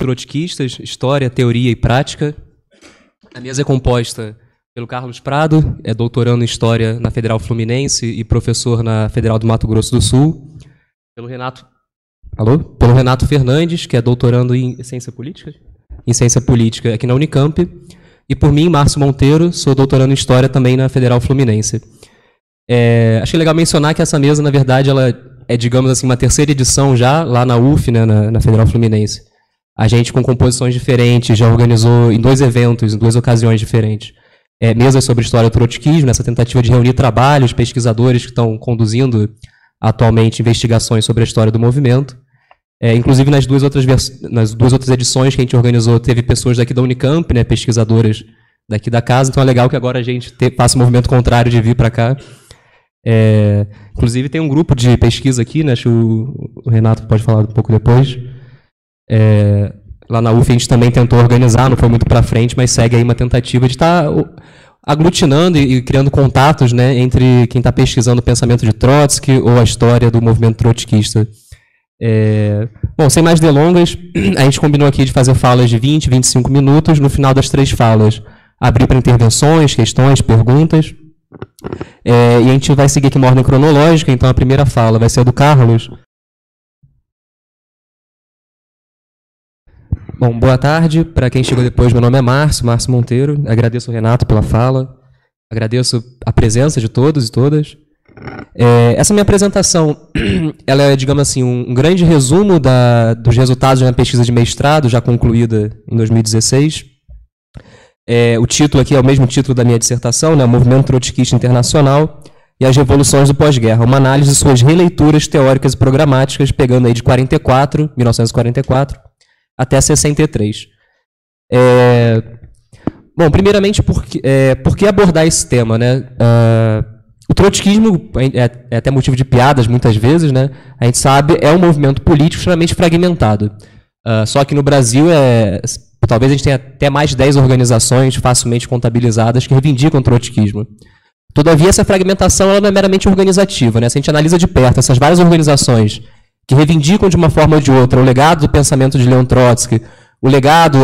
trotskistas, História, Teoria e Prática. A mesa é composta pelo Carlos Prado, é doutorando em História na Federal Fluminense e professor na Federal do Mato Grosso do Sul. Pelo Renato Fernandes, que é doutorando em Ciência Política? Em Ciência Política aqui na Unicamp. E por mim, Márcio Monteiro, sou doutorando em História também na Federal Fluminense. Achei legal mencionar que essa mesa, na verdade, ela é, digamos assim, uma terceira edição já, lá na UF, né, na Federal Fluminense. A gente, com composições diferentes, já organizou em 2 eventos, em 2 ocasiões diferentes, mesas sobre história do trotskismo, nessa tentativa de reunir trabalhos, pesquisadores que estão conduzindo atualmente investigações sobre a história do movimento. Inclusive, nas duas outras edições que a gente organizou, teve pessoas daqui da Unicamp, né, pesquisadoras daqui da casa, então é legal que agora a gente faça o movimento contrário de vir para cá. Inclusive, tem um grupo de pesquisa aqui, né, acho que o Renato pode falar um pouco depois. Lá na UF a gente também tentou organizar, não foi muito para frente, mas segue aí uma tentativa de estar aglutinando e criando contatos, né, entre quem está pesquisando o pensamento de Trotsky ou a história do movimento trotskista. Bom, sem mais delongas, a gente combinou aqui de fazer falas de 20, 25 minutos. No final das 3 falas, abrir para intervenções, questões, perguntas. E a gente vai seguir aqui uma ordem cronológica, então a primeira fala vai ser a do Carlos. Bom, boa tarde. Para quem chegou depois, meu nome é Márcio Monteiro. Agradeço ao Renato pela fala. Agradeço a presença de todos e todas. Essa minha apresentação, ela é, digamos assim, um grande resumo dos resultados de uma pesquisa de mestrado, já concluída em 2016. O título aqui é o mesmo título da minha dissertação, né, Movimento Trotskista Internacional e as Revoluções do Pós-Guerra, uma análise de suas releituras teóricas e programáticas, pegando aí de 1944, até 63. Bom, primeiramente, por que abordar esse tema, né? O trotskismo é até motivo de piadas muitas vezes, né? A gente sabe, é um movimento político extremamente fragmentado. Só que no Brasil, talvez a gente tenha até mais de 10 organizações facilmente contabilizadas que reivindicam o trotskismo. Todavia, essa fragmentação ela não é meramente organizativa, né? Se a gente analisa de perto essas várias organizações que reivindicam de uma forma ou de outra o legado do pensamento de Leon Trotsky, o legado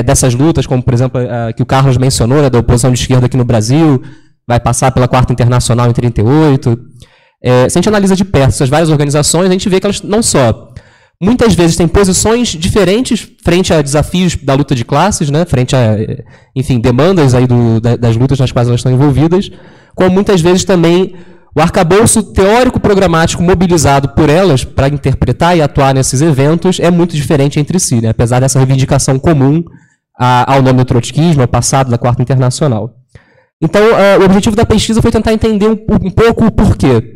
dessas lutas, como, por exemplo, que o Carlos mencionou, né, da oposição de esquerda aqui no Brasil, vai passar pela Quarta Internacional em 1938. Se a gente analisa de perto essas várias organizações, a gente vê que elas não só, muitas vezes, têm posições diferentes frente a desafios da luta de classes, né, frente a, enfim, demandas aí das lutas nas quais elas estão envolvidas, como muitas vezes também o arcabouço teórico-programático mobilizado por elas para interpretar e atuar nesses eventos é muito diferente entre si, né, apesar dessa reivindicação comum ao nome do trotskismo, ao passado da Quarta Internacional. Então, o objetivo da pesquisa foi tentar entender um pouco o porquê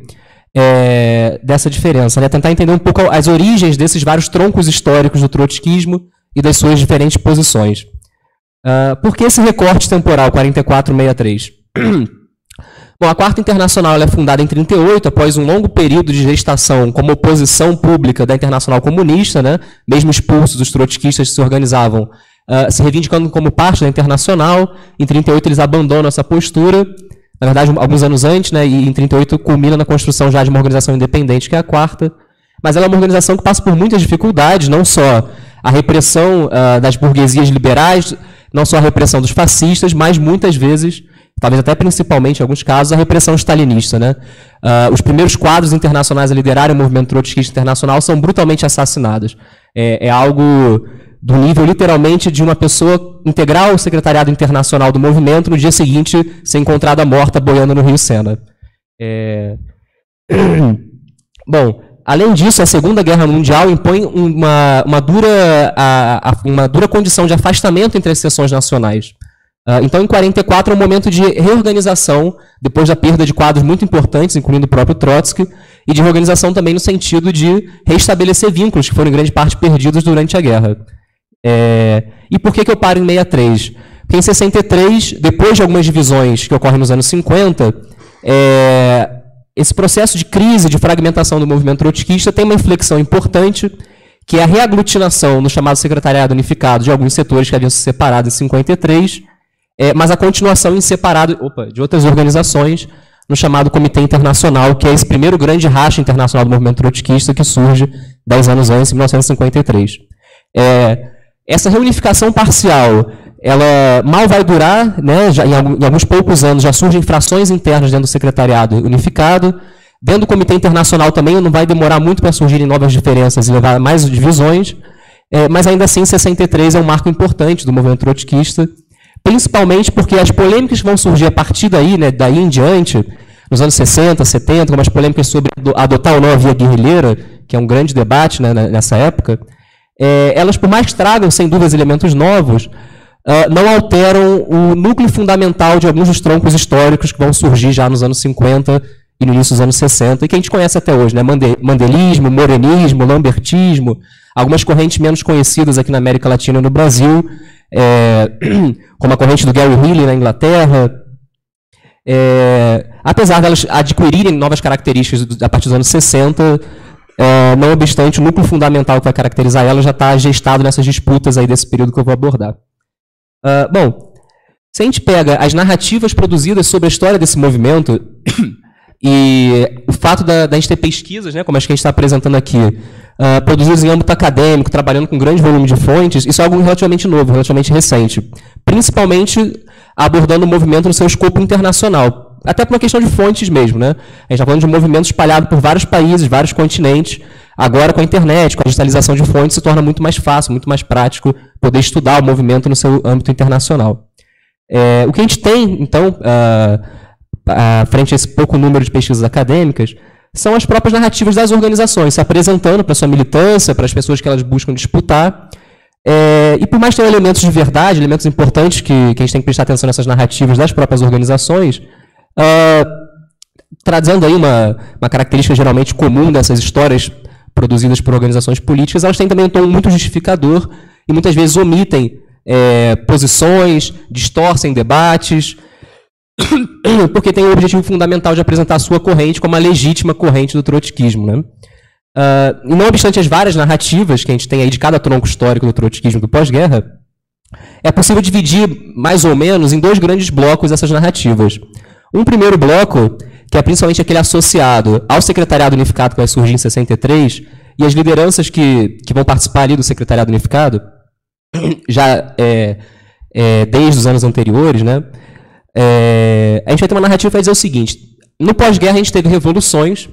dessa diferença, né? Tentar entender um pouco as origens desses vários troncos históricos do trotskismo e das suas diferentes posições. Por que esse recorte temporal 44-63? Bom, a Quarta Internacional ela é fundada em 1938, após um longo período de gestação como oposição pública da Internacional Comunista, né? Mesmo expulsos, os trotskistas que se organizavam se reivindicando como parte da Internacional. Em 1938 eles abandonam essa postura, na verdade alguns anos antes, né, e em 1938 culmina na construção já de uma organização independente, que é a Quarta. Mas ela é uma organização que passa por muitas dificuldades, não só a repressão das burguesias liberais, não só a repressão dos fascistas, mas muitas vezes, talvez até principalmente em alguns casos, a repressão stalinista, né? Os primeiros quadros internacionais a liderarem o movimento trotskista internacional são brutalmente assassinados. É algo do nível, literalmente, de uma pessoa integrar o secretariado internacional do movimento, no dia seguinte ser encontrada morta boiando no Rio Sena. Bom, além disso, a Segunda Guerra Mundial impõe uma dura condição de afastamento entre as seções nacionais. Então, em 1944, é um momento de reorganização, depois da perda de quadros muito importantes, incluindo o próprio Trotsky, e de reorganização também no sentido de restabelecer vínculos que foram em grande parte perdidos durante a guerra. E por que eu paro em 63? Porque em 63, depois de algumas divisões que ocorrem nos anos 50, esse processo de crise, de fragmentação do movimento trotskista tem uma inflexão importante, que é a reaglutinação no chamado Secretariado Unificado de alguns setores que haviam se separado em 53, mas a continuação em separado de outras organizações no chamado Comitê Internacional, que é esse primeiro grande racha internacional do movimento trotskista que surge 10 anos antes, em 1953. Essa reunificação parcial, ela mal vai durar, né? Já, em alguns poucos anos já surgem frações internas dentro do secretariado unificado. Dentro do Comitê Internacional também não vai demorar muito para surgirem novas diferenças e levar a mais divisões, mas ainda assim 63 é um marco importante do movimento trotskista, principalmente porque as polêmicas que vão surgir a partir daí, né, daí em diante, nos anos 60, 70, umas polêmicas sobre adotar ou não a via guerrilheira, que é um grande debate, né, nessa época, elas, por mais que tragam, sem dúvidas, elementos novos, não alteram o núcleo fundamental de alguns dos troncos históricos que vão surgir já nos anos 50 e no início dos anos 60, e que a gente conhece até hoje, né? Mandelismo, morenismo, lambertismo, algumas correntes menos conhecidas aqui na América Latina e no Brasil, como a corrente do Gary Healy na Inglaterra, apesar delas adquirirem novas características a partir dos anos 60, não obstante, o núcleo fundamental que vai caracterizar ela já está gestado nessas disputas aí desse período que eu vou abordar. Bom, se a gente pega as narrativas produzidas sobre a história desse movimento, e o fato da gente ter pesquisas, né, como as que a gente está apresentando aqui, produzidas em âmbito acadêmico, trabalhando com grande volume de fontes, isso é algo relativamente novo, relativamente recente. Principalmente abordando o movimento no seu escopo internacional. Até por uma questão de fontes mesmo, né? A gente está falando de um movimento espalhado por vários países, vários continentes. Agora, com a internet, com a digitalização de fontes, se torna muito mais fácil, muito mais prático poder estudar o movimento no seu âmbito internacional. O que a gente tem, então, frente a esse pouco número de pesquisas acadêmicas, são as próprias narrativas das organizações, se apresentando para a sua militância, para as pessoas que elas buscam disputar. E por mais que tenham elementos de verdade, elementos importantes que a gente tem que prestar atenção nessas narrativas das próprias organizações, trazendo aí uma característica geralmente comum dessas histórias produzidas por organizações políticas, elas têm também um tom muito justificador e muitas vezes omitem posições, distorcem debates, porque tem o objetivo fundamental de apresentar a sua corrente como a legítima corrente do trotskismo, né? E não obstante as várias narrativas que a gente tem aí de cada tronco histórico do trotskismo do pós-guerra, é possível dividir mais ou menos em dois grandes blocos essas narrativas. Um primeiro bloco, que é principalmente aquele associado ao Secretariado Unificado que vai surgir em 63, e as lideranças que vão participar ali do Secretariado Unificado, já desde os anos anteriores, né? A gente vai ter uma narrativa que vai dizer o seguinte: no pós-guerra a gente teve revoluções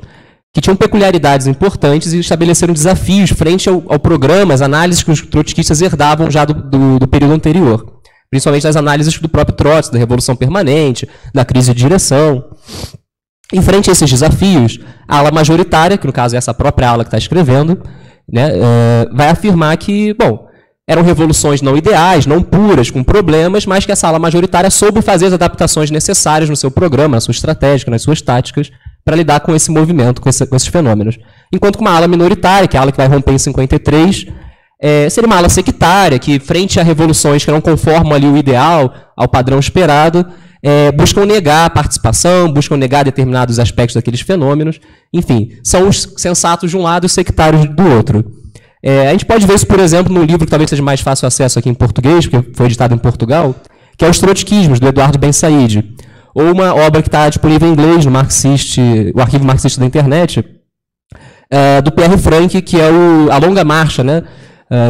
que tinham peculiaridades importantes e estabeleceram desafios frente ao programa, às análises que os trotskistas herdavam já do período anterior, principalmente as análises do próprio Trotsky, da Revolução Permanente, da crise de direção. Em frente a esses desafios, a ala majoritária, que no caso é essa própria ala que está escrevendo, né, vai afirmar que, bom, eram revoluções não ideais, não puras, com problemas, mas que essa ala majoritária soube fazer as adaptações necessárias no seu programa, na sua estratégia, nas suas táticas, para lidar com esse movimento, com esses fenômenos. Enquanto que uma ala minoritária, que é a ala que vai romper em 53, seria uma ala sectária, que, frente a revoluções que não conformam ali o ideal, ao padrão esperado, buscam negar a participação, buscam negar determinados aspectos daqueles fenômenos. Enfim, são os sensatos de um lado e os sectários do outro. A gente pode ver isso, por exemplo, num livro que talvez seja mais fácil acesso aqui em português, porque foi editado em Portugal, que é Os Trotskismos, do Eduardo Ben Said, ou uma obra que está disponível em inglês no o arquivo marxista da internet, do Pierre Frank, que é A Longa Marcha, né?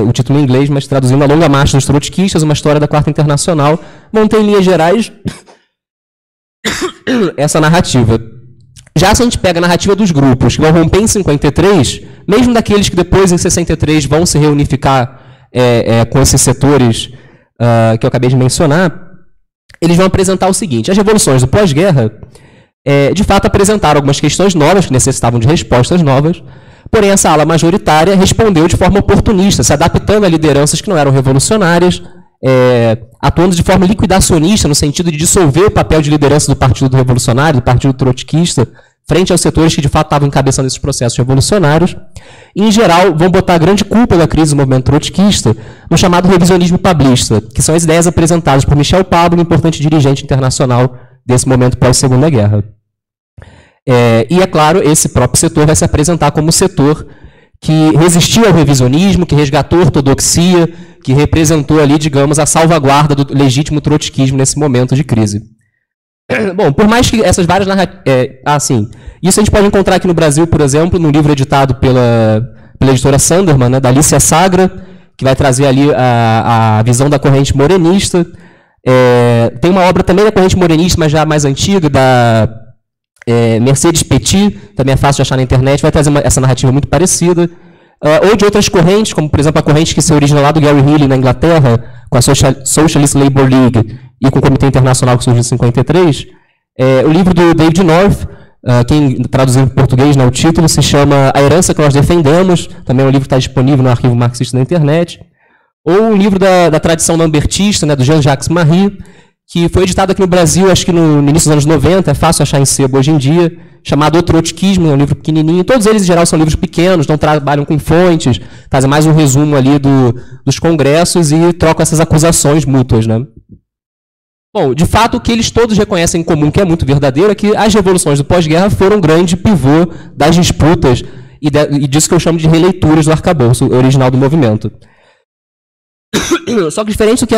O título em inglês, mas traduzindo A Longa Marcha dos Trotskistas, uma história da Quarta Internacional, vão ter em linhas gerais essa narrativa. Já se a gente pega a narrativa dos grupos que vão romper em 53, mesmo daqueles que depois, em 63, vão se reunificar com esses setores que eu acabei de mencionar, eles vão apresentar o seguinte: as revoluções do pós-guerra, de fato, apresentaram algumas questões novas, que necessitavam de respostas novas, porém essa ala majoritária respondeu de forma oportunista, se adaptando a lideranças que não eram revolucionárias, atuando de forma liquidacionista, no sentido de dissolver o papel de liderança do Partido Revolucionário, do Partido Trotskista, frente aos setores que de fato estavam encabeçando esses processos revolucionários. E, em geral, vão botar a grande culpa da crise do movimento trotskista no chamado revisionismo pablista, que são as ideias apresentadas por Michel Pablo, um importante dirigente internacional desse momento pós-Segunda Guerra. E, é claro, esse próprio setor vai se apresentar como o setor que resistiu ao revisionismo, que resgatou a ortodoxia, que representou ali, digamos, a salvaguarda do legítimo trotskismo nesse momento de crise. Bom, por mais que essas várias narrativas... isso a gente pode encontrar aqui no Brasil, por exemplo, no livro editado pela editora Sanderman, né, da Alicia Sagra, que vai trazer ali a visão da corrente morenista. Tem uma obra também da corrente morenista, mas já mais antiga, da Mercedes Petit, também é fácil de achar na internet, vai trazer essa narrativa muito parecida. Ou de outras correntes, como, por exemplo, a corrente que se origina lá do Gary Healy, na Inglaterra, com a Socialist Labour League e com o Comitê Internacional que surgiu em 1953. O livro do David North, quem traduziu em português, né, o título se chama A Herança que Nós Defendemos, também é um livro que está disponível no arquivo marxista da internet. Ou um livro da tradição lambertista, né, do Jean-Jacques Marie, que foi editado aqui no Brasil, acho que no início dos anos 90, é fácil achar em sebo hoje em dia, chamado O Trotskismo, é um livro pequenininho. Todos eles, em geral, são livros pequenos, não trabalham com fontes, fazem mais um resumo ali dos congressos e trocam essas acusações mútuas, né? Bom, de fato, o que eles todos reconhecem em comum, que é muito verdadeiro, é que as revoluções do pós-guerra foram um grande pivô das disputas e disso que eu chamo de releituras do arcabouço original do movimento. Só que diferente do que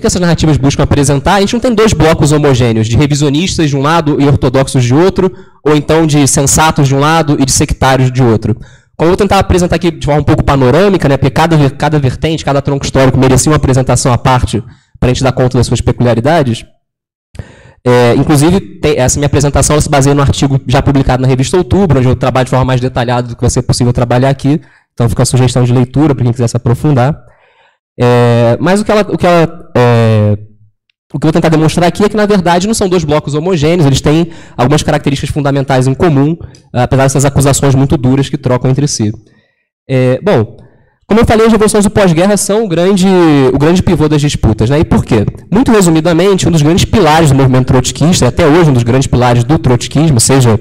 essas narrativas buscam apresentar, a gente não tem dois blocos homogêneos, de revisionistas de um lado e ortodoxos de outro, ou então de sensatos de um lado e de sectários de outro. Como eu vou tentar apresentar aqui de forma um pouco panorâmica, né, porque cada vertente, cada tronco histórico merecia uma apresentação à parte para a gente dar conta das suas peculiaridades. Inclusive, essa minha apresentação ela se baseia no artigo já publicado na revista Outubro, onde eu trabalho de forma mais detalhada do que vai ser possível trabalhar aqui. Então fica a sugestão de leitura para quem quiser se aprofundar. Mas o que eu vou tentar demonstrar aqui é que, na verdade, não são dois blocos homogêneos, eles têm algumas características fundamentais em comum, apesar dessas acusações muito duras que trocam entre si. Bom, como eu falei, as revoluções do pós-guerra são o grande pivô das disputas, né? E por quê? Muito resumidamente, um dos grandes pilares do movimento trotskista, e até hoje um dos grandes pilares do trotskismo, seja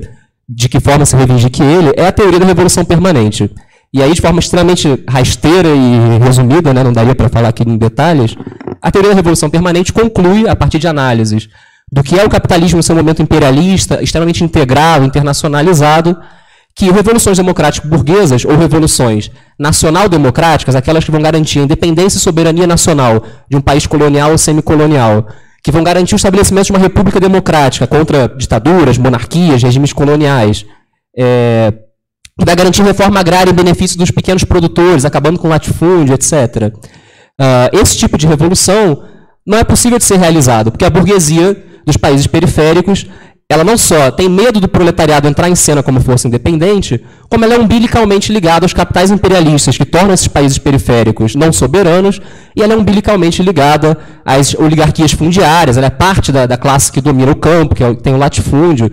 de que forma se reivindique ele, é a teoria da revolução permanente. E aí, de forma extremamente rasteira e resumida, né, não daria para falar aqui em detalhes, a teoria da revolução permanente conclui, a partir de análises do que é o capitalismo no seu momento imperialista, extremamente integrado, internacionalizado, que revoluções democrático-burguesas ou revoluções nacional-democráticas, aquelas que vão garantir a independência e soberania nacional de um país colonial ou semicolonial, que vão garantir o estabelecimento de uma república democrática contra ditaduras, monarquias, regimes coloniais, que vai garantir reforma agrária em benefício dos pequenos produtores, acabando com o latifúndio, etc. Esse tipo de revolução não é possível de ser realizado, porque a burguesia dos países periféricos, ela não só tem medo do proletariado entrar em cena como força independente, como ela é umbilicalmente ligada aos capitais imperialistas que tornam esses países periféricos não soberanos, e ela é umbilicalmente ligada às oligarquias fundiárias, ela é parte da classe que domina o campo, que tem o latifúndio,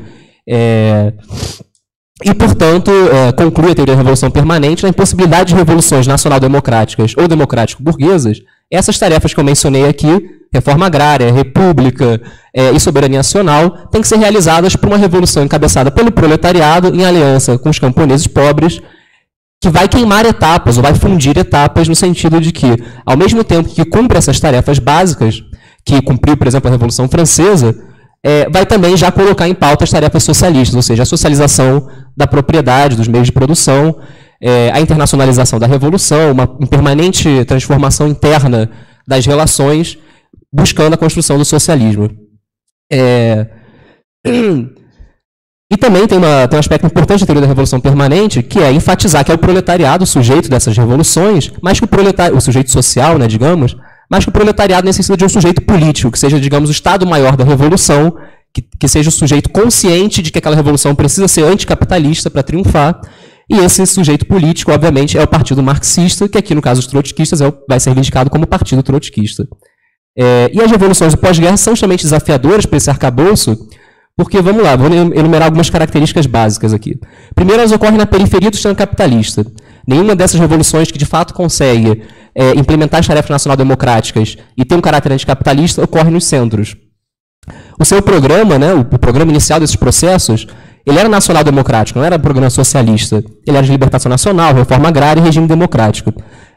e, portanto, conclui a teoria da revolução permanente na impossibilidade de revoluções nacional-democráticas ou democrático-burguesas. Essas tarefas que eu mencionei aqui, reforma agrária, república e soberania nacional, têm que ser realizadas por uma revolução encabeçada pelo proletariado em aliança com os camponeses pobres, que vai queimar etapas ou vai fundir etapas no sentido de que, ao mesmo tempo que cumpre essas tarefas básicas, que cumpriu, por exemplo, a Revolução Francesa, vai também já colocar em pauta as tarefas socialistas, ou seja, a socialização da propriedade, dos meios de produção, a internacionalização da revolução, uma permanente transformação interna das relações, buscando a construção do socialismo. E também tem um aspecto importante da teoria da revolução permanente, que é enfatizar que é o proletariado o sujeito dessas revoluções, mas que o sujeito social, né, digamos, mas que o proletariado necessita de um sujeito político, que seja, digamos, o Estado maior da revolução, que seja o sujeito consciente de que aquela revolução precisa ser anticapitalista para triunfar, e esse sujeito político, obviamente, é o Partido Marxista, que aqui, no caso dos trotskistas, vai ser reivindicado como Partido Trotskista. E as revoluções do pós-guerra são extremamente desafiadoras para esse arcabouço, porque, vamos lá, vou enumerar algumas características básicas aqui. Primeiro, elas ocorrem na periferia do sistema capitalista. Nenhuma dessas revoluções que, de fato, consegue implementar as tarefas nacional-democráticas e ter um caráter anticapitalista ocorre nos centros. O seu programa, né, o programa inicial desses processos, ele era nacional-democrático, não era um programa socialista. Ele era de libertação nacional, reforma agrária e regime democrático.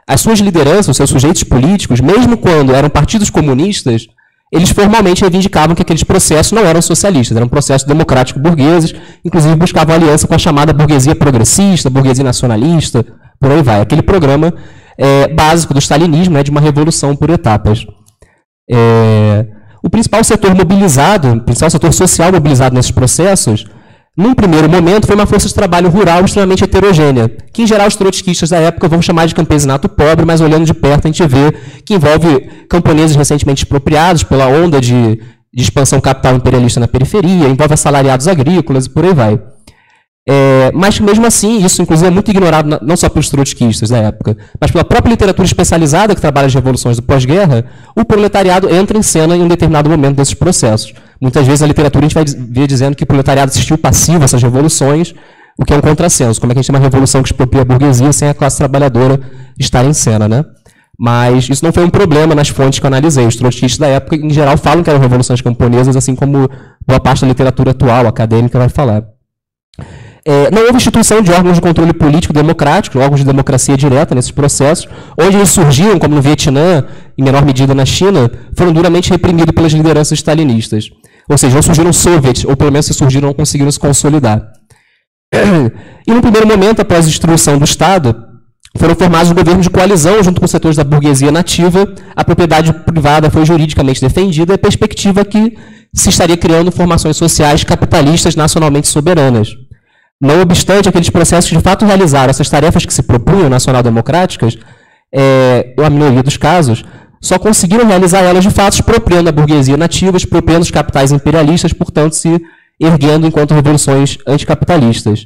As suas lideranças, os seus sujeitos políticos, mesmo quando eram partidos comunistas, eles formalmente reivindicavam que aqueles processos não eram socialistas, eram processos democrático-burgueses, inclusive buscavam aliança com a chamada burguesia progressista, burguesia nacionalista, por aí vai. Aquele programa básico do stalinismo, né, de uma revolução por etapas. O principal setor mobilizado, o principal setor social mobilizado nesses processos, Num primeiro momento, foi uma força de trabalho rural extremamente heterogênea, que, em geral, os trotskistas da época vão chamar de campesinato pobre, mas olhando de perto a gente vê que envolve camponeses recentemente expropriados pela onda de expansão capital imperialista na periferia, envolve assalariados agrícolas e por aí vai. Mas, mesmo assim, isso, inclusive, é muito ignorado não só pelos trotskistas da época, mas pela própria literatura especializada que trabalha as revoluções do pós-guerra, o proletariado entra em cena em um determinado momento desses processos. Muitas vezes, na literatura, a gente vai ver dizendo que o proletariado assistiu passivo a essas revoluções, o que é um contrassenso. Como é que a gente tem uma revolução que expropria a burguesia sem a classe trabalhadora estar em cena, né? Mas isso não foi um problema nas fontes que eu analisei. Os trotskistas da época, em geral, falam que eram revoluções camponesas, assim como boa parte da literatura atual, acadêmica, vai falar. Não houve instituição de órgãos de controle político democrático, órgãos de democracia direta nesses processos, onde eles surgiram, como no Vietnã, em menor medida na China, foram duramente reprimidos pelas lideranças stalinistas. Ou seja, não surgiram soviets, ou pelo menos se surgiram, não conseguiram se consolidar. E no primeiro momento, após a destruição do Estado, foram formados governos de coalizão junto com os setores da burguesia nativa, a propriedade privada foi juridicamente defendida, e a perspectiva que se estaria criando formações sociais capitalistas nacionalmente soberanas. Não obstante, aqueles processos que de fato realizaram essas tarefas que se propunham nacional-democráticas, a minoria dos casos, só conseguiram realizar elas de fato expropriando a burguesia nativa, expropriando os capitais imperialistas, portanto se erguendo enquanto revoluções anticapitalistas.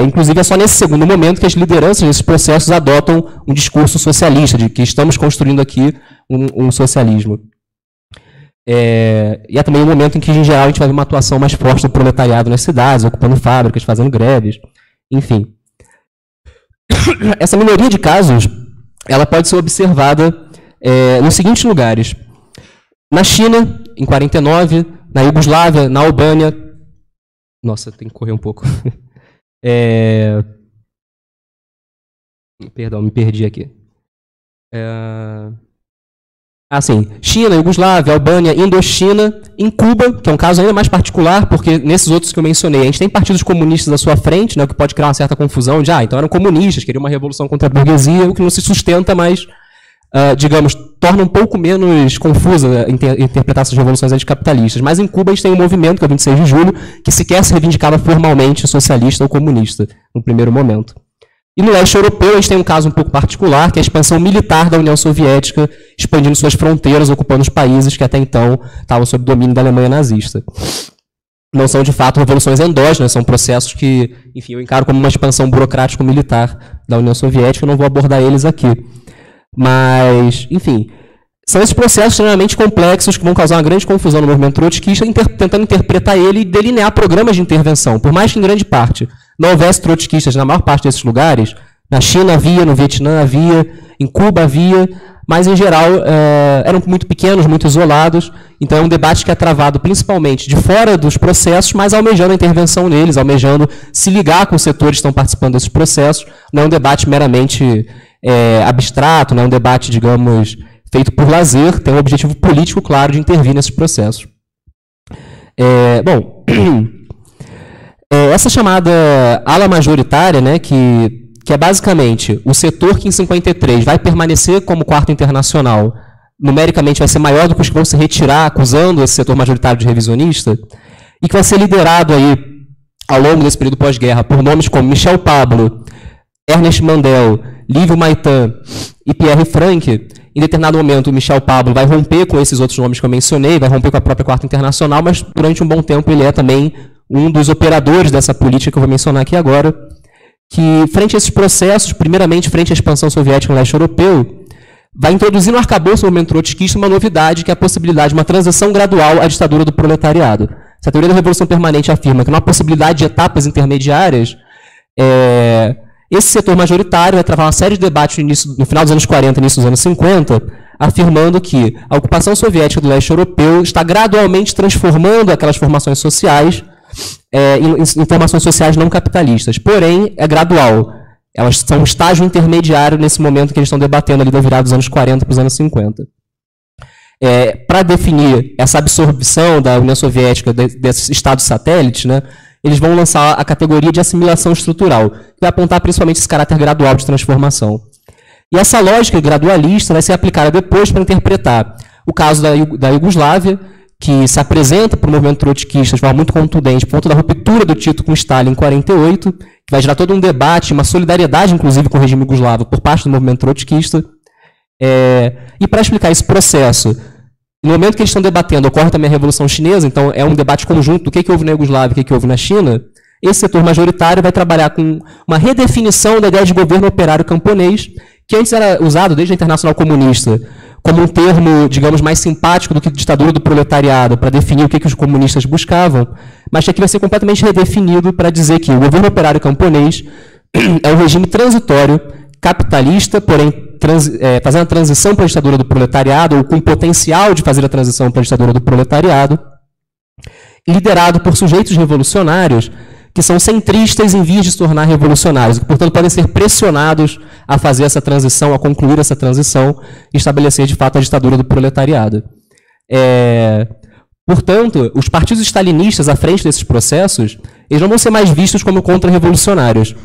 Inclusive, é só nesse segundo momento que as lideranças desses processos adotam um discurso socialista, de que estamos construindo aqui um socialismo. E é também um momento em que, em geral, a gente vai ver uma atuação mais forte do proletariado nas cidades, ocupando fábricas, fazendo greves, enfim. Essa minoria de casos, ela pode ser observada nos seguintes lugares. Na China, em 49, na Iugoslávia, na Albânia... Nossa, tem que correr um pouco. Perdão, me perdi aqui. Sim, China, Iugoslávia, Albânia, Indochina, em Cuba, que é um caso ainda mais particular, porque nesses outros que eu mencionei, a gente tem partidos comunistas à sua frente, né, o que pode criar uma certa confusão de, então eram comunistas, queriam uma revolução contra a burguesia, o que não se sustenta, mas, digamos, torna um pouco menos confusa interpretar essas revoluções anticapitalistas. Mas em Cuba a gente tem um movimento, que é o 26 de julho, que sequer se reivindicava formalmente socialista ou comunista, no primeiro momento. E no leste europeu, a gente tem um caso um pouco particular, que é a expansão militar da União Soviética, expandindo suas fronteiras, ocupando os países que até então estavam sob domínio da Alemanha nazista. Não são, de fato, revoluções endógenas, são processos que, enfim, eu encaro como uma expansão burocrático-militar da União Soviética, eu não vou abordar eles aqui. Mas, enfim, são esses processos extremamente complexos que vão causar uma grande confusão no movimento trotskista, tentando interpretar ele e delinear programas de intervenção, por mais que em grande parte não houvesse trotskistas na maior parte desses lugares. Na China havia, no Vietnã havia, em Cuba havia, mas em geral eram muito pequenos, muito isolados, então é um debate que é travado principalmente de fora dos processos, mas almejando a intervenção neles, almejando se ligar com os setores que estão participando desses processos. Não é um debate meramente abstrato, não é um debate, digamos, feito por lazer, tem um objetivo político claro de intervir nesses processos. Essa chamada ala majoritária, né, que é basicamente o setor que em 53 vai permanecer como quarto internacional, numericamente vai ser maior do que os que vão se retirar, acusando esse setor majoritário de revisionista, e que vai ser liderado aí, ao longo desse período pós-guerra, por nomes como Michel Pablo, Ernest Mandel, Lívio Maitan e Pierre Franck. Em determinado momento, o Michel Pablo vai romper com esses outros nomes que eu mencionei, vai romper com a própria quarta internacional, mas durante um bom tempo ele é também um dos operadores dessa política que eu vou mencionar aqui agora, que, frente a esses processos, primeiramente frente à expansão soviética no leste europeu, vai introduzir no arcabouço do movimento trotskista uma novidade, que é a possibilidade de uma transição gradual à ditadura do proletariado. Essa teoria da revolução permanente afirma que não há possibilidade de etapas intermediárias. Esse setor majoritário vai travar uma série de debates no final dos anos 40 e início dos anos 50, afirmando que a ocupação soviética do leste europeu está gradualmente transformando aquelas formações sociais em formações sociais não capitalistas. Porém, é gradual. Elas são um estágio intermediário nesse momento que eles estão debatendo ali da virada dos anos 40 para os anos 50. Para definir essa absorção da União Soviética desses estados satélites, né, eles vão lançar a categoria de assimilação estrutural, que vai apontar principalmente esse caráter gradual de transformação. E essa lógica gradualista vai ser aplicada depois para interpretar o caso da Iugoslávia, que se apresenta para o movimento trotskista de forma muito contundente, por conta da ruptura do Tito com Stalin em 48, que vai gerar todo um debate, uma solidariedade, inclusive, com o regime iugoslavo por parte do movimento trotskista. E para explicar esse processo, no momento que eles estão debatendo, ocorre também a Revolução Chinesa, então é um debate conjunto do que houve na Iugoslávia e o que houve na China. Esse setor majoritário vai trabalhar com uma redefinição da ideia de governo operário camponês, que antes era usado desde a Internacional Comunista como um termo, digamos, mais simpático do que ditadura do proletariado, para definir o que os comunistas buscavam, mas que aqui vai ser completamente redefinido para dizer que o governo operário camponês é um regime transitório, capitalista, porém fazendo a transição para a ditadura do proletariado, ou com potencial de fazer a transição para a ditadura do proletariado, liderado por sujeitos revolucionários que são centristas em vias de se tornar revolucionários, e que, portanto, podem ser pressionados a fazer essa transição, a concluir essa transição e estabelecer, de fato, a ditadura do proletariado. Portanto, os partidos stalinistas à frente desses processos, eles não vão ser mais vistos como contra-revolucionários.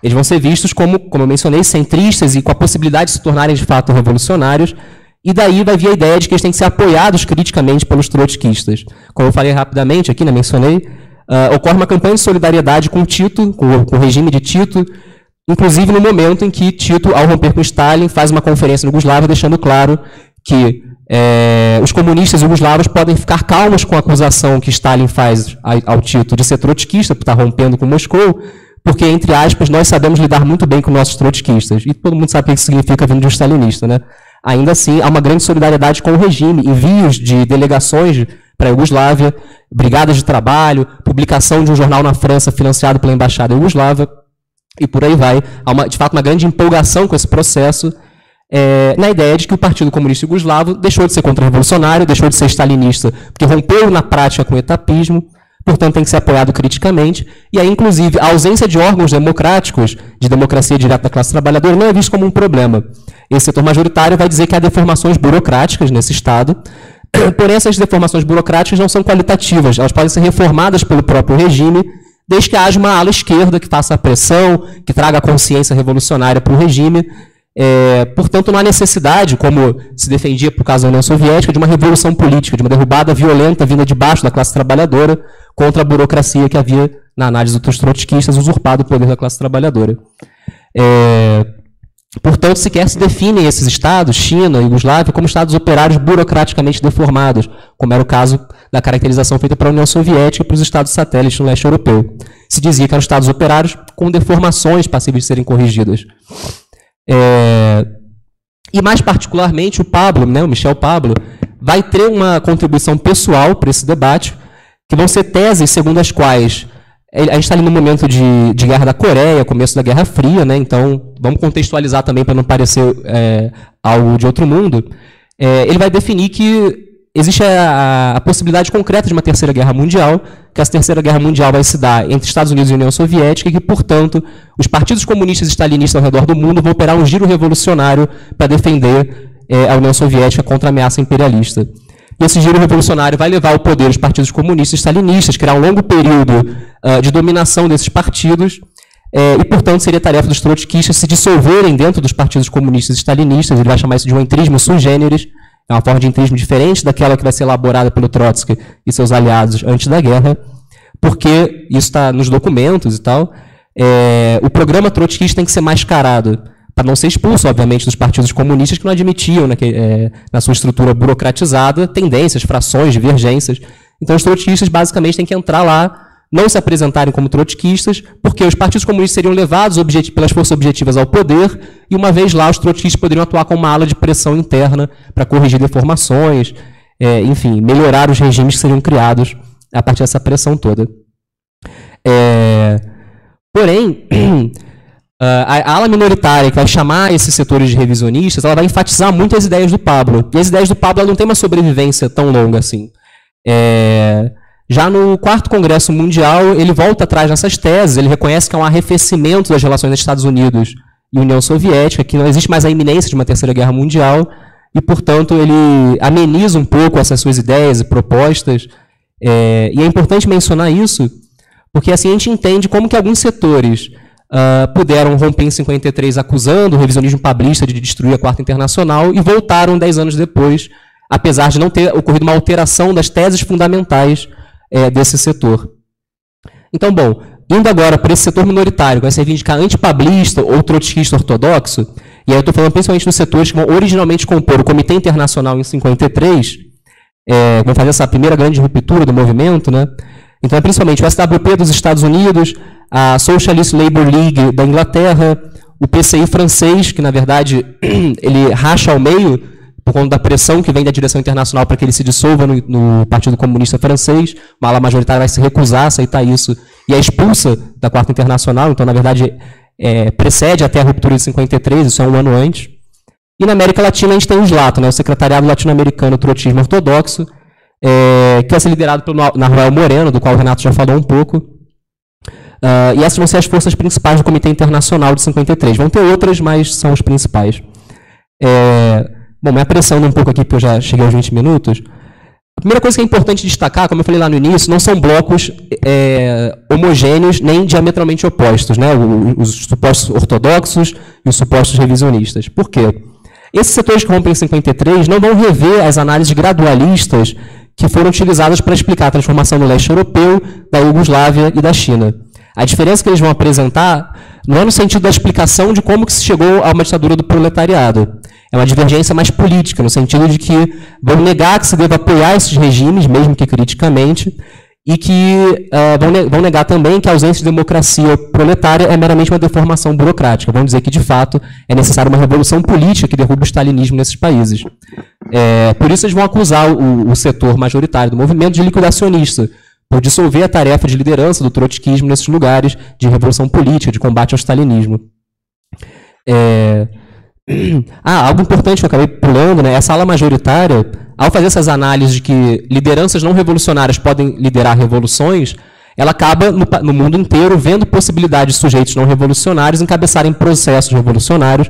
Eles vão ser vistos como eu mencionei, centristas e com a possibilidade de se tornarem, de fato, revolucionários, e daí vai vir a ideia de que eles têm que ser apoiados criticamente pelos trotskistas. Como eu falei rapidamente aqui, mencionei, ocorre uma campanha de solidariedade com Tito, com o regime de Tito, inclusive no momento em que Tito, ao romper com Stalin, faz uma conferência no Iugoslávia, deixando claro que os comunistas iugoslavos podem ficar calmos com a acusação que Stalin faz ao Tito de ser trotskista, por estar rompendo com Moscou, porque, entre aspas, nós sabemos lidar muito bem com nossos trotskistas. E todo mundo sabe o que isso significa vindo de um stalinista, né? Ainda assim, há uma grande solidariedade com o regime, envios de delegações para a Iugoslávia, brigadas de trabalho, publicação de um jornal na França financiado pela Embaixada Iugoslava, e por aí vai. Há, de fato, uma grande empolgação com esse processo, na ideia de que o Partido Comunista Iugoslavo deixou de ser contra-revolucionário, deixou de ser stalinista, porque rompeu na prática com o etapismo, portanto tem que ser apoiado criticamente, e aí, inclusive, a ausência de órgãos democráticos, de democracia direta da classe trabalhadora, não é visto como um problema. Esse setor majoritário vai dizer que há deformações burocráticas nesse Estado, porém essas deformações burocráticas não são qualitativas, elas podem ser reformadas pelo próprio regime, desde que haja uma ala esquerda que faça a pressão, que traga a consciência revolucionária para o regime. Portanto, não há necessidade, como se defendia por causa da União Soviética, de uma revolução política, de uma derrubada violenta vinda de baixo da classe trabalhadora contra a burocracia que havia, na análise dos trotskistas, usurpado o poder da classe trabalhadora. Portanto, sequer se definem esses estados, China e Iugoslávia, como estados operários burocraticamente deformados, como era o caso da caracterização feita para a União Soviética e para os estados satélites no leste europeu. Se dizia que eram estados operários com deformações passíveis de serem corrigidas. E mais particularmente o Pablo, o Michel Pablo, vai ter uma contribuição pessoal para esse debate, que vão ser teses segundo as quais a gente está ali no momento de guerra da Coreia, começo da Guerra Fria, né? Então vamos contextualizar também para não parecer algo de outro mundo. Ele vai definir que existe a possibilidade concreta de uma terceira guerra mundial, que essa terceira guerra mundial vai se dar entre Estados Unidos e União Soviética, e que, portanto, os partidos comunistas e stalinistas ao redor do mundo vão operar um giro revolucionário para defender a União Soviética contra a ameaça imperialista. E esse giro revolucionário vai levar ao poder os partidos comunistas e stalinistas, criar um longo período de dominação desses partidos, e, portanto, seria tarefa dos trotskistas se dissolverem dentro dos partidos comunistas e stalinistas. Ele vai chamar isso de um entrismo sui generis, é uma forma de entrismo diferente daquela que vai ser elaborada pelo Trotsky e seus aliados antes da guerra, porque isso está nos documentos e tal. O programa trotskista tem que ser mascarado, para não ser expulso, obviamente, dos partidos comunistas que não admitiam, na sua estrutura burocratizada, tendências, frações, divergências. Então, os trotskistas, basicamente, têm que entrar lá, não se apresentarem como trotskistas, porque os partidos comunistas seriam levados pelas forças objetivas ao poder, e uma vez lá, os trotskistas poderiam atuar como uma ala de pressão interna para corrigir deformações, enfim, melhorar os regimes que seriam criados a partir dessa pressão toda. Porém, a ala minoritária que vai chamar esses setores de revisionistas, ela vai enfatizar muito as ideias do Pablo. E as ideias do Pablo não têm uma sobrevivência tão longa assim. Já no 4º Congresso Mundial, ele volta atrás nessas teses, ele reconhece que há um arrefecimento das relações entre Estados Unidos e União Soviética, que não existe mais a iminência de uma terceira guerra mundial, e, portanto, ele ameniza um pouco essas suas ideias e propostas. E é importante mencionar isso, porque assim a gente entende como que alguns setores puderam romper em 53 acusando o revisionismo pablista de destruir a Quarta Internacional e voltaram 10 anos depois apesar de não ter ocorrido uma alteração das teses fundamentais desse setor. Então, bom, indo agora para esse setor minoritário, que vai se reivindicar antipablista ou trotskista ortodoxo, e aí eu estou falando principalmente dos setores que vão originalmente compor o Comitê Internacional em 53, vão fazer essa primeira grande ruptura do movimento, né? Então é principalmente o SWP dos Estados Unidos, a Socialist Labour League da Inglaterra, o PCI francês, que na verdade ele racha ao meio por conta da pressão que vem da direção internacional para que ele se dissolva no Partido Comunista Francês. Uma ala majoritária vai se recusar a aceitar isso e é expulsa da Quarta Internacional, então na verdade precede até a ruptura de 53, isso é um ano antes. E na América Latina a gente tem o SLATO, né, o Secretariado Latino-Americano Trotismo Ortodoxo, que vai ser liderado pelo Nahuel Moreno, do qual o Renato já falou um pouco. E essas vão ser as forças principais do Comitê Internacional de 53. Vão ter outras, mas são as principais. Bom, me apressando um pouco aqui, porque eu já cheguei aos 20 minutos. A primeira coisa que é importante destacar, como eu falei lá no início, não são blocos homogêneos nem diametralmente opostos, né? Os supostos ortodoxos e os supostos revisionistas. Por quê? Esses setores que rompem em 53 não vão rever as análises gradualistas que foram utilizadas para explicar a transformação no leste europeu, da Iugoslávia e da China. A diferença que eles vão apresentar não é no sentido da explicação de como que se chegou a uma ditadura do proletariado. É uma divergência mais política, no sentido de que vão negar que se deva apoiar esses regimes, mesmo que criticamente, e que vão negar também que a ausência de democracia proletária é meramente uma deformação burocrática. Vão dizer que, de fato, é necessária uma revolução política que derrube o stalinismo nesses países. Por isso, eles vão acusar o setor majoritário do movimento de liquidacionista, por dissolver a tarefa de liderança do trotskismo nesses lugares de revolução política, de combate ao stalinismo. Algo importante que eu acabei pulando, né? Essa ala majoritária, ao fazer essas análises de que lideranças não revolucionárias podem liderar revoluções, ela acaba, no mundo inteiro, vendo possibilidades de sujeitos não revolucionários encabeçarem processos revolucionários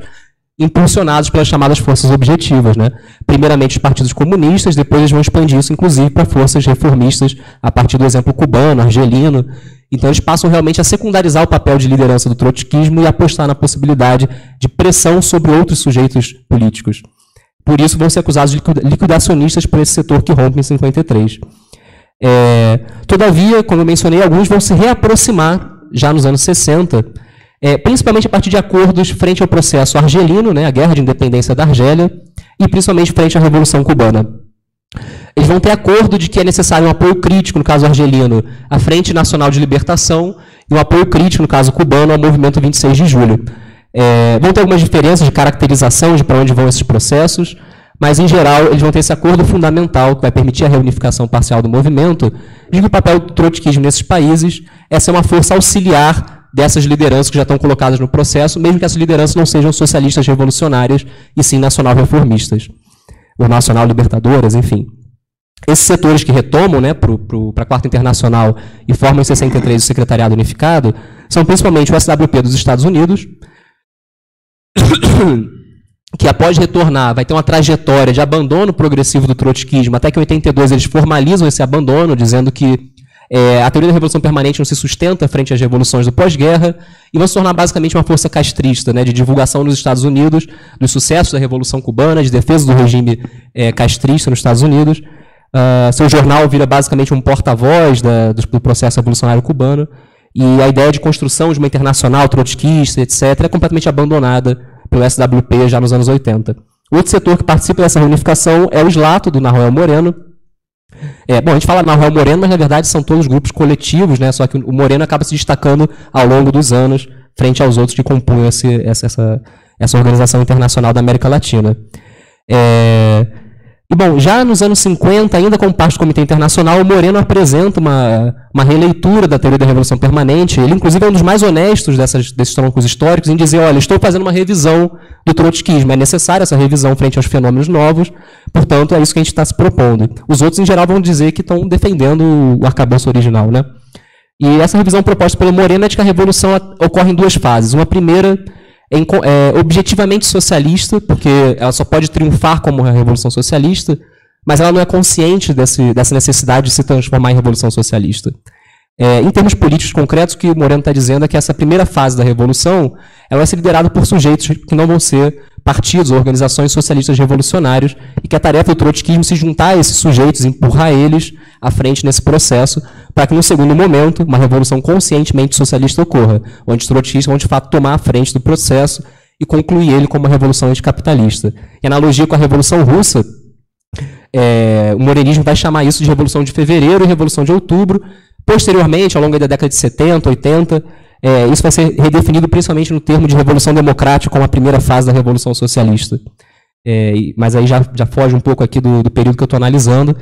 impulsionados pelas chamadas forças objetivas, né? Primeiramente os partidos comunistas, depois eles vão expandir isso, inclusive, para forças reformistas, a partir do exemplo cubano, argelino. Então eles passam realmente a secundarizar o papel de liderança do trotskismo e apostar na possibilidade de pressão sobre outros sujeitos políticos. Por isso vão ser acusados de liquidacionistas por esse setor que rompe em 53. Todavia, como eu mencionei, alguns vão se reaproximar já nos anos 60, principalmente a partir de acordos frente ao processo argelino, né, a guerra de independência da Argélia, e principalmente frente à Revolução Cubana. Eles vão ter acordo de que é necessário um apoio crítico, no caso argelino, à Frente Nacional de Libertação, e um apoio crítico, no caso cubano, ao Movimento 26 de Julho. Vão ter algumas diferenças de caracterização de para onde vão esses processos, mas, em geral, eles vão ter esse acordo fundamental que vai permitir a reunificação parcial do movimento, de que o papel do trotskismo nesses países é ser uma força auxiliar dessas lideranças que já estão colocadas no processo, mesmo que essas lideranças não sejam socialistas revolucionárias, e sim nacional-reformistas, ou nacional-libertadoras, enfim. Esses setores que retomam, né, para a Quarta Internacional e formam em 63 o Secretariado Unificado, são principalmente o SWP dos Estados Unidos, que após retornar vai ter uma trajetória de abandono progressivo do trotskismo, até que em 82 eles formalizam esse abandono, dizendo que a teoria da revolução permanente não se sustenta frente às revoluções do pós-guerra, e vão se tornar basicamente uma força castrista, né, de divulgação nos Estados Unidos, dos sucessos da Revolução Cubana, de defesa do regime castrista nos Estados Unidos. Seu jornal vira basicamente um porta-voz do processo revolucionário cubano, e a ideia de construção de uma internacional trotskista, etc., é completamente abandonada pelo SWP já nos anos 80. Outro setor que participa dessa reunificação é o SLATO, do Nahuel Moreno. Bom, a gente fala Nahuel Moreno, mas na verdade são todos grupos coletivos, né? Só que o Moreno acaba se destacando ao longo dos anos, frente aos outros que compunham essa organização internacional da América Latina. E, bom, já nos anos 50, ainda como parte do Comitê Internacional, o Moreno apresenta uma releitura da teoria da revolução permanente. Ele, inclusive, é um dos mais honestos desses troncos históricos em dizer, olha, estou fazendo uma revisão do trotskismo, é necessária essa revisão frente aos fenômenos novos, portanto, é isso que a gente está se propondo. Os outros, em geral, vão dizer que estão defendendo o arcabouço original, né? E essa revisão proposta pelo Moreno é de que a revolução ocorre em duas fases. Uma primeira objetivamente socialista, porque ela só pode triunfar como a revolução socialista, mas ela não é consciente dessa necessidade de se transformar em revolução socialista. Em termos políticos concretos, o que o Moreno está dizendo é que essa primeira fase da revolução ela vai ser liderada por sujeitos que não vão ser partidos ou organizações socialistas revolucionários e que a tarefa do trotskismo é se juntar a esses sujeitos, empurrar eles à frente nesse processo, para que no segundo momento uma revolução conscientemente socialista ocorra, onde os trotskistas vão de fato tomar a frente do processo e concluir ele como uma revolução anticapitalista. Em analogia com a Revolução Russa, o morenismo vai chamar isso de Revolução de Fevereiro e Revolução de Outubro. Posteriormente, ao longo da década de 70, 80, isso vai ser redefinido principalmente no termo de Revolução Democrática como a primeira fase da Revolução Socialista. Mas aí já foge um pouco aqui do período que eu estou analisando.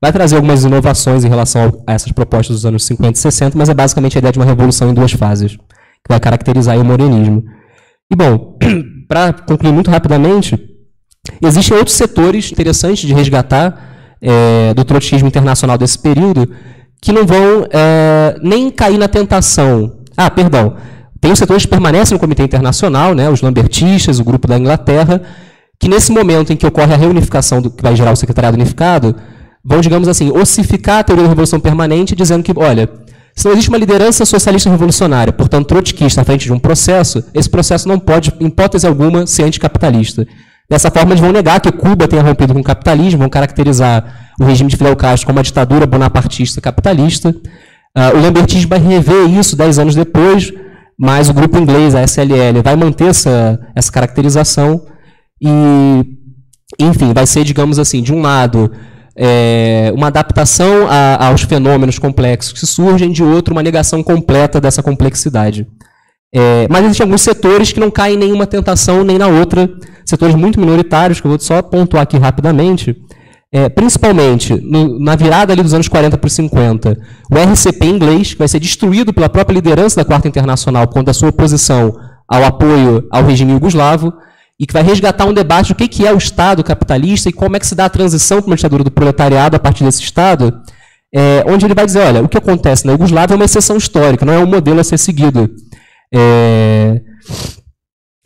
Vai trazer algumas inovações em relação a essas propostas dos anos 50 e 60, mas é basicamente a ideia de uma revolução em duas fases, que vai caracterizar o morenismo. E, bom, para concluir muito rapidamente, existem outros setores interessantes de resgatar do trotskismo internacional desse período, que não vão nem cair na tentação. Tem os setores que permanecem no Comitê Internacional, né, os lambertistas, o Grupo da Inglaterra, que nesse momento em que ocorre a reunificação, que vai gerar o Secretariado Unificado, vão, digamos assim, ossificar a teoria da revolução permanente, dizendo que, olha, se não existe uma liderança socialista revolucionária, portanto, trotskista à frente de um processo, esse processo não pode, em hipótese alguma, ser anticapitalista. Dessa forma, eles vão negar que Cuba tenha rompido com o capitalismo, vão caracterizar o regime de Fidel Castro como uma ditadura bonapartista capitalista. O lambertismo vai rever isso 10 anos depois, mas o grupo inglês, a SLL, vai manter essa caracterização e, enfim, vai ser, digamos assim, de um lado, uma adaptação aos fenômenos complexos que surgem, de outro, uma negação completa dessa complexidade. Mas existem alguns setores que não caem em nenhuma tentação nem na outra, setores muito minoritários, que eu vou só pontuar aqui rapidamente, principalmente na virada ali dos anos 40 para os 50, o RCP inglês, que vai ser destruído pela própria liderança da Quarta Internacional contra a sua oposição ao apoio ao regime iugoslavo, e que vai resgatar um debate do que é o Estado capitalista e como é que se dá a transição para uma ditadura do proletariado a partir desse Estado, onde ele vai dizer, olha, o que acontece na Iugoslávia é uma exceção histórica, não é um modelo a ser seguido.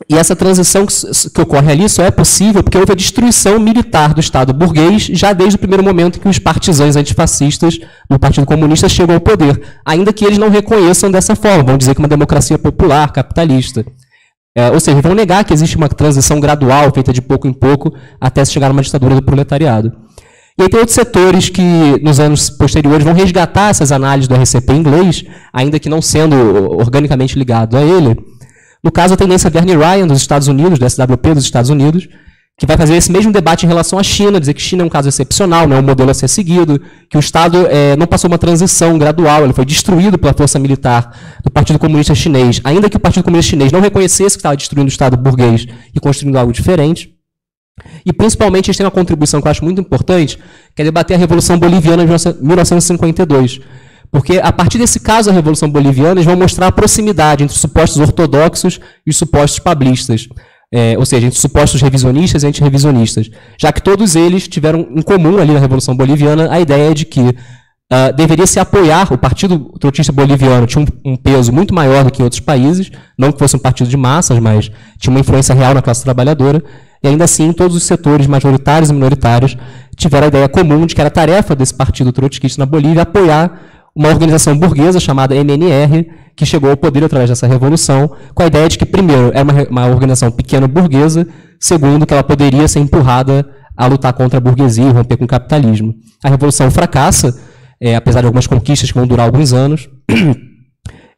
E essa transição que ocorre ali só é possível porque houve a destruição militar do Estado burguês já desde o primeiro momento em que os partisãos antifascistas do Partido Comunista chegam ao poder, ainda que eles não reconheçam dessa forma, vão dizer que é uma democracia popular, capitalista. Ou seja, vão negar que existe uma transição gradual, feita de pouco em pouco, até se chegar a uma ditadura do proletariado. E aí tem outros setores que, nos anos posteriores, vão resgatar essas análises do RCP inglês, ainda que não sendo organicamente ligado a ele. No caso, a tendência Bernie Ryan, dos Estados Unidos, do SWP dos Estados Unidos, que vai fazer esse mesmo debate em relação à China, dizer que China é um caso excepcional, não é um modelo a ser seguido, que o Estado não passou uma transição gradual, ele foi destruído pela força militar do Partido Comunista Chinês, ainda que o Partido Comunista Chinês não reconhecesse que estava destruindo o Estado burguês e construindo algo diferente. E, principalmente, eles têm uma contribuição que eu acho muito importante, que é debater a Revolução Boliviana de 1952. Porque, a partir desse caso da Revolução Boliviana, eles vão mostrar a proximidade entre os supostos ortodoxos e os supostos pablistas. Ou seja, entre os supostos revisionistas e antirrevisionistas. Já que todos eles tiveram em comum ali na Revolução Boliviana a ideia de que deveria se apoiar, o Partido Trotskista Boliviano tinha um peso muito maior do que em outros países, não que fosse um partido de massas, mas tinha uma influência real na classe trabalhadora, e ainda assim todos os setores majoritários e minoritários tiveram a ideia comum de que era tarefa desse partido trotskista na Bolívia apoiar uma organização burguesa chamada MNR, que chegou ao poder através dessa revolução, com a ideia de que, primeiro, era uma organização pequena burguesa, segundo, que ela poderia ser empurrada a lutar contra a burguesia e romper com o capitalismo. A revolução fracassa, apesar de algumas conquistas que vão durar alguns anos,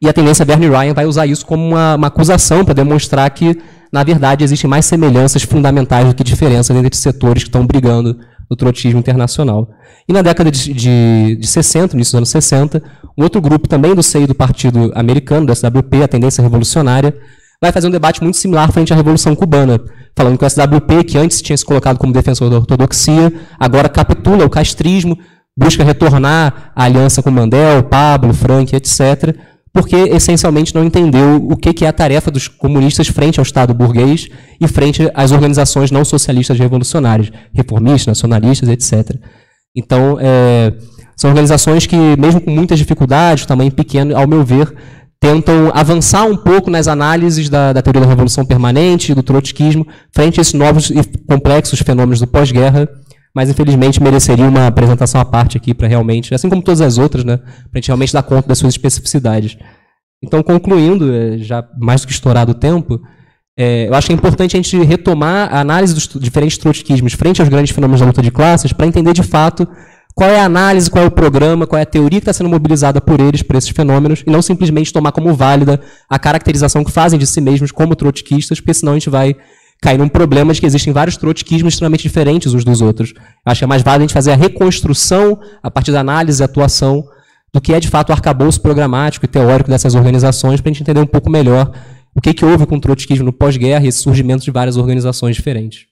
e a tendência Bernie Ryan vai usar isso como uma acusação para demonstrar que, na verdade, existem mais semelhanças fundamentais do que diferenças entre setores que estão brigando no trotskismo internacional. E na década de 60, início dos anos 60, um outro grupo também do seio do Partido Americano, do SWP, a Tendência Revolucionária, vai fazer um debate muito similar frente à Revolução Cubana, falando que o SWP, que antes tinha se colocado como defensor da ortodoxia, agora capitula o castrismo, busca retornar à aliança com Mandel, Pablo, Frank, etc., porque essencialmente não entendeu o que é a tarefa dos comunistas frente ao Estado burguês e frente às organizações não socialistas revolucionárias, reformistas, nacionalistas, etc. Então, são organizações que, mesmo com muitas dificuldades, tamanho pequeno, ao meu ver, tentam avançar um pouco nas análises da teoria da revolução permanente, do trotskismo, frente a esses novos e complexos fenômenos do pós-guerra, mas infelizmente mereceria uma apresentação à parte aqui para realmente, assim como todas as outras, né, para a gente realmente dar conta das suas especificidades. Então, concluindo, já mais do que estourado o tempo, eu acho que é importante a gente retomar a análise dos diferentes trotskismos frente aos grandes fenômenos da luta de classes para entender de fato qual é a análise, qual é o programa, qual é a teoria que está sendo mobilizada por eles para esses fenômenos, e não simplesmente tomar como válida a caracterização que fazem de si mesmos como trotskistas, porque senão a gente vai cair num problema de que existem vários trotskismos extremamente diferentes uns dos outros. Acho que é mais válido a gente fazer a reconstrução, a partir da análise e atuação, do que é de fato o arcabouço programático e teórico dessas organizações, para a gente entender um pouco melhor o que houve com o trotskismo no pós-guerra e esse surgimento de várias organizações diferentes.